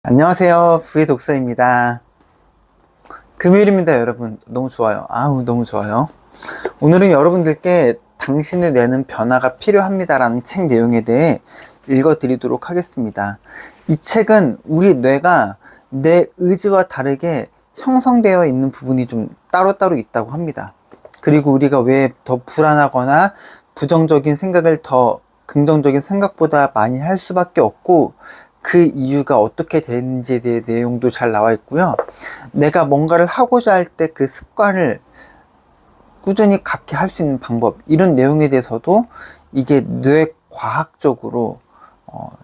안녕하세요. 부의 독서입니다. 금요일입니다, 여러분. 너무 좋아요. 너무 좋아요. 오늘은 여러분들께 당신의 뇌는 변화가 필요합니다라는 책 내용에 대해 읽어드리도록 하겠습니다. 이 책은 우리 뇌가 내 의지와 다르게 형성되어 있는 부분이 좀 따로따로 있다고 합니다. 그리고 우리가 왜 더 불안하거나 부정적인 생각을 더 긍정적인 생각보다 많이 할 수밖에 없고, 그 이유가 어떻게 되는지에 대해 내용도 잘 나와 있고요. 내가 뭔가를 하고자 할 때 그 습관을 꾸준히 갖게 할 수 있는 방법, 이런 내용에 대해서도 이게 뇌과학적으로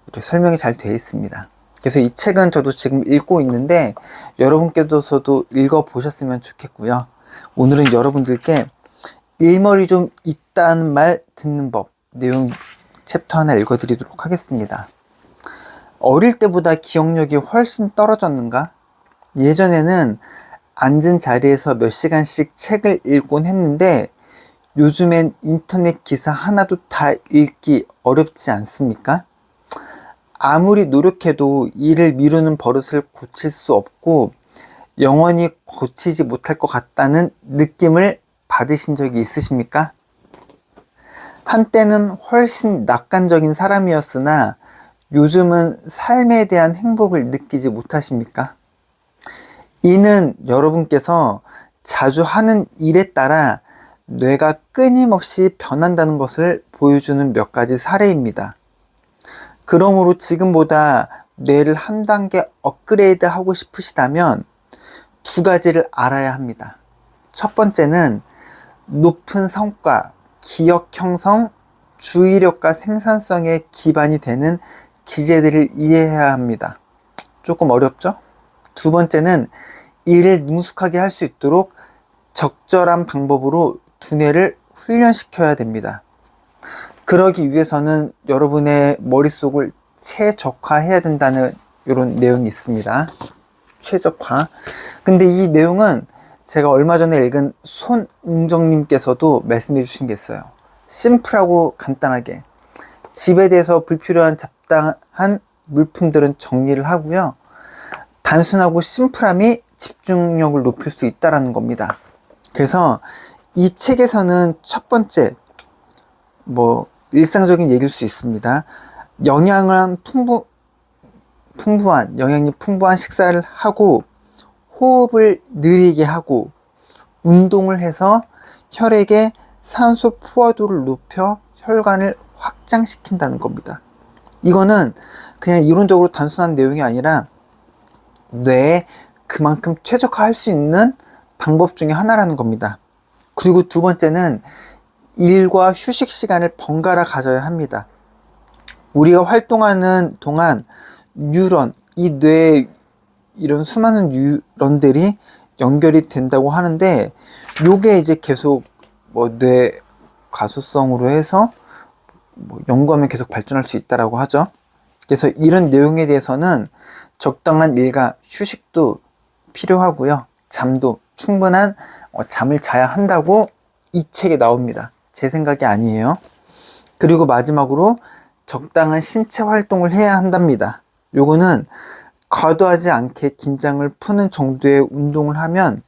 이렇게 설명이 잘 되어 있습니다. 그래서 이 책은 저도 지금 읽고 있는데 여러분께서도 읽어보셨으면 좋겠고요. 오늘은 여러분들께 일머리 좀 있다는 말 듣는 법 내용 챕터 하나 읽어드리도록 하겠습니다. 어릴 때보다 기억력이 훨씬 떨어졌는가? 예전에는 앉은 자리에서 몇 시간씩 책을 읽곤 했는데 요즘엔 인터넷 기사 하나도 다 읽기 어렵지 않습니까? 아무리 노력해도 일을 미루는 버릇을 고칠 수 없고 영원히 고치지 못할 것 같다는 느낌을 받으신 적이 있으십니까? 한때는 훨씬 낙관적인 사람이었으나 요즘은 삶에 대한 행복을 느끼지 못하십니까? 이는 여러분께서 자주 하는 일에 따라 뇌가 끊임없이 변한다는 것을 보여주는 몇 가지 사례입니다. 그러므로 지금보다 뇌를 한 단계 업그레이드 하고 싶으시다면 두 가지를 알아야 합니다. 첫 번째는 높은 성과, 기억 형성, 주의력과 생산성에 기반이 되는 기제들을 이해해야 합니다. 조금 어렵죠? 두 번째는 일을 능숙하게 할 수 있도록 적절한 방법으로 두뇌를 훈련시켜야 됩니다. 그러기 위해서는 여러분의 머릿속을 최적화해야 된다는 이런 내용이 있습니다. 최적화. 근데 이 내용은 제가 얼마 전에 읽은 손은정님께서도 말씀해 주신 게 있어요. 심플하고 간단하게 집에 대해서 불필요한 잡다한 물품들은 정리를 하고요. 단순하고 심플함이 집중력을 높일 수 있다는 겁니다. 그래서 이 책에서는 첫 번째, 일상적인 얘기일 수 있습니다. 영양이 풍부한 식사를 하고 호흡을 느리게 하고 운동을 해서 혈액의 산소 포화도를 높여 혈관을 확장시킨다는 겁니다. 이거는 그냥 이론적으로 단순한 내용이 아니라 뇌에 그만큼 최적화할 수 있는 방법 중에 하나라는 겁니다. 그리고 두 번째는 일과 휴식 시간을 번갈아 가져야 합니다. 우리가 활동하는 동안 뉴런, 이 뇌에 이런 수많은 뉴런들이 연결이 된다고 하는데 요게 이제 계속 뇌 가소성으로 해서 연구하면 계속 발전할 수 있다라고 하죠. 그래서 이런 내용에 대해서는 적당한 일과 휴식도 필요하고요. 잠도 충분한 잠을 자야 한다고 이 책에 나옵니다. 제 생각이 아니에요. 그리고 마지막으로 적당한 신체 활동을 해야 한답니다. 요거는 과도하지 않게 긴장을 푸는 정도의 운동을 하면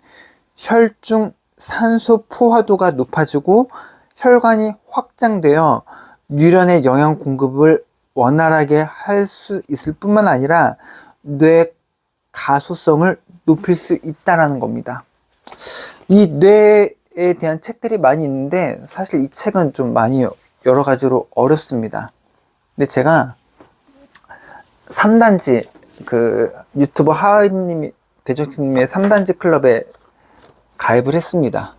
혈중 산소 포화도가 높아지고 혈관이 확장되어 뉴런의 영양 공급을 원활하게 할 수 있을 뿐만 아니라 뇌 가소성을 높일 수 있다는 겁니다. 이 뇌에 대한 책들이 많이 있는데 사실 이 책은 좀 많이 여러 가지로 어렵습니다. 근데 제가 3단지 유튜버 하은님이 대적님의 3단지 클럽에 가입을 했습니다.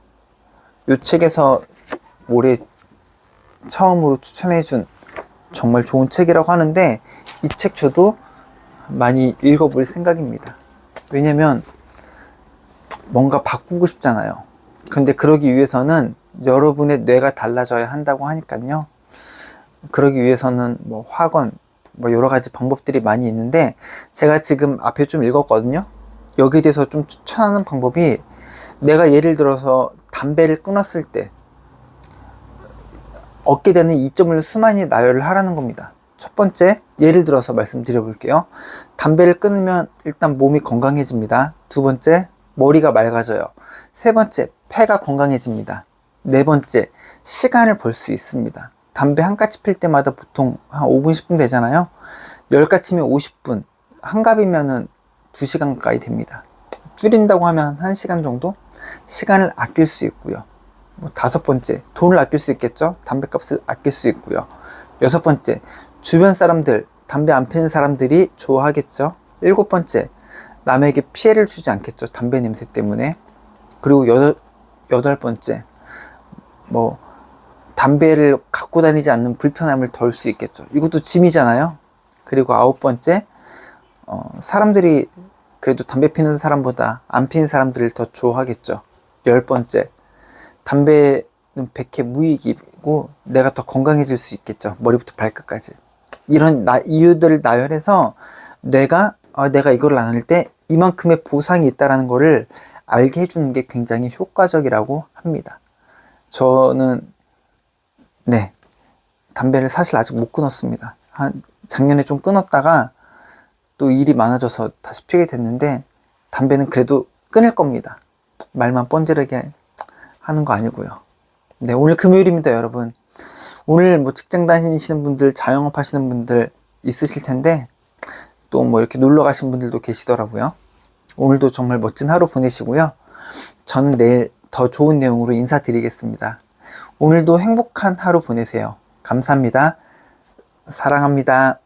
이 책에서 올해 처음으로 추천해준 정말 좋은 책이라고 하는데 이 책 저도 많이 읽어볼 생각입니다. 왜냐면 뭔가 바꾸고 싶잖아요. 근데 그러기 위해서는 여러분의 뇌가 달라져야 한다고 하니까요. 그러기 위해서는 학원, 여러 가지 방법들이 많이 있는데 제가 지금 앞에 좀 읽었거든요. 여기에 대해서 좀 추천하는 방법이, 내가 예를 들어서 담배를 끊었을 때 얻게 되는 이점을 수많이 나열을 하라는 겁니다. 첫 번째, 예를 들어서 말씀드려 볼게요. 담배를 끊으면 일단 몸이 건강해집니다. 두 번째, 머리가 맑아져요. 세 번째, 폐가 건강해집니다. 네 번째, 시간을 벌 수 있습니다. 담배 한 가지 필 때마다 보통 한 5분, 10분 되잖아요. 10가치면 50분, 한 갑이면은 2시간 가까이 됩니다. 줄인다고 하면 1시간 정도? 시간을 아낄 수 있고요. 다섯 번째, 돈을 아낄 수 있겠죠? 담배값을 아낄 수 있고요. 여섯 번째, 주변 사람들, 담배 안 피는 사람들이 좋아하겠죠? 일곱 번째, 남에게 피해를 주지 않겠죠? 담배 냄새 때문에. 그리고 여덟 번째, 담배를 갖고 다니지 않는 불편함을 덜 수 있겠죠. 이것도 짐이잖아요. 그리고 아홉 번째, 사람들이 그래도 담배 피는 사람보다 안 피는 사람들을 더 좋아하겠죠. 열 번째, 담배는 백해 무익이고 내가 더 건강해질 수 있겠죠. 머리부터 발끝까지. 이런 이유들을 나열해서 내가 이거를 나눌 때 이만큼의 보상이 있다는 거를 알게 해주는 게 굉장히 효과적이라고 합니다. 저는 담배를 사실 아직 못 끊었습니다. 작년에 좀 끊었다가 또 일이 많아져서 다시 피게 됐는데, 담배는 그래도 끊을 겁니다. 말만 뻔지르게 하는 거 아니고요. 네, 오늘 금요일입니다, 여러분. 오늘 직장 다니시는 분들, 자영업 하시는 분들 있으실 텐데, 또 이렇게 놀러 가신 분들도 계시더라고요. 오늘도 정말 멋진 하루 보내시고요. 저는 내일 더 좋은 내용으로 인사드리겠습니다. 오늘도 행복한 하루 보내세요. 감사합니다. 사랑합니다.